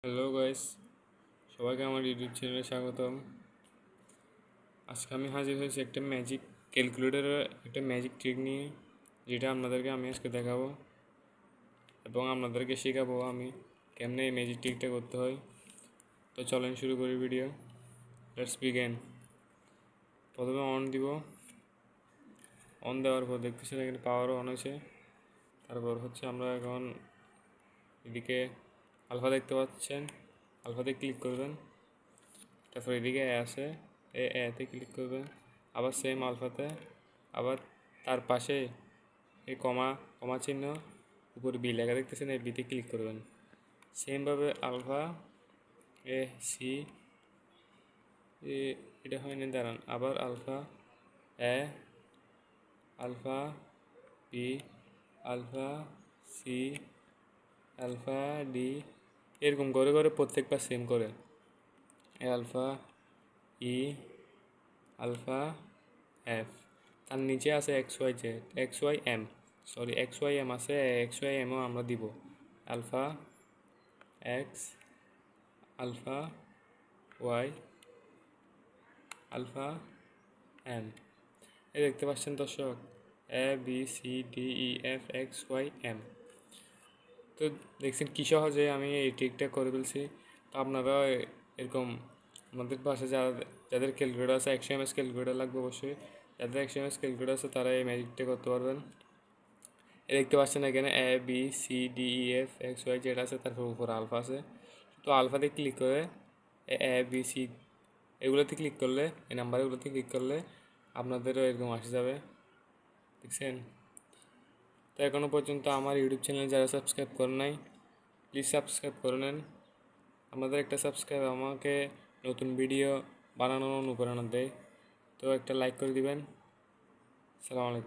Hello guys, সবাইকে আমার YouTube চ্যানেলে স্বাগতম। আজকে আমি হাজির হয়েছি একটা ম্যাজিক ক্যালকুলেটরের একটা ম্যাজিক ট্রিক নিয়ে, যেটা আপনাদেরকে আমি আজকে দেখাবো এবং আপনাদেরকে শেখাবো আমি কেমনে এই ম্যাজিক ট্রিকটা করতে হয়। তো চলেন শুরু করি ভিডিও। Let's begin. প্রথমে অন দিব। অন দেওয়ার পর দেখতেছেন এখানে পাওয়ারও অন হয়েছে। তারপর হচ্ছে আমরা এখন এদিকে আলফা দেখতে পাচ্ছেন, আলফাতে ক্লিক করবেন। তারপর এদিকে আছে, এতে ক্লিক করবেন। আবার সেম আলফাতে, আবার তার পাশে এই কমা কমা চিহ্ন উপরে বি লেখা দেখতেছেন, এই বিতে ক্লিক করবেন। সেমভাবে আলফা এ সি এটা হয়নি, দাঁড়ান। আবার alpha A, alpha B, alpha C, alpha D, এরকম করে করে প্রত্যেকবার সেম করে আলফা ই, আলফা এফ। তার নিচে আছে X Y Z, X Y M আছে, এক্স ওয়াই এমও আমরা দিব। Alpha X, alpha Y, alpha M. এই দেখতে পাচ্ছেন দর্শক, A B C D E F X Y M. তো দেখছেন কী সহজে আমি এই ট্রিকটা করে ফেলছি। তো আপনারা এরকম আমাদের পাশে যাদের ক্যালকুলেটার আছে, 100 mAh ক্যালকুলেটার লাগবে অবশ্যই। যাদের 100 mAh ক্যালকুলেটার আছে তারা এই ম্যাজিকটা করতে পারবেন। দেখতে পাচ্ছেন এখানে A B C D E F X Y Z আছে, তারপর উপরে আলফা আছে। তো আলফাতে ক্লিক করে এ বি সি এগুলোতে ক্লিক করলে, এই নাম্বারগুলোতে ক্লিক করলে আপনাদেরও এরকম আসে যাবে, দেখছেন। তো এখনও পর্যন্ত আমার ইউটিউব চ্যানেল যারা সাবস্ক্রাইব করেন নাই, প্লিজ সাবস্ক্রাইব করে নেন। আপনাদের একটা সাবস্ক্রাইব আমাকে নতুন ভিডিও বানানোর অনুপ্রেরণা দেয়। তো একটা লাইক করে দিবেন। আসসালামু আলাইকুম।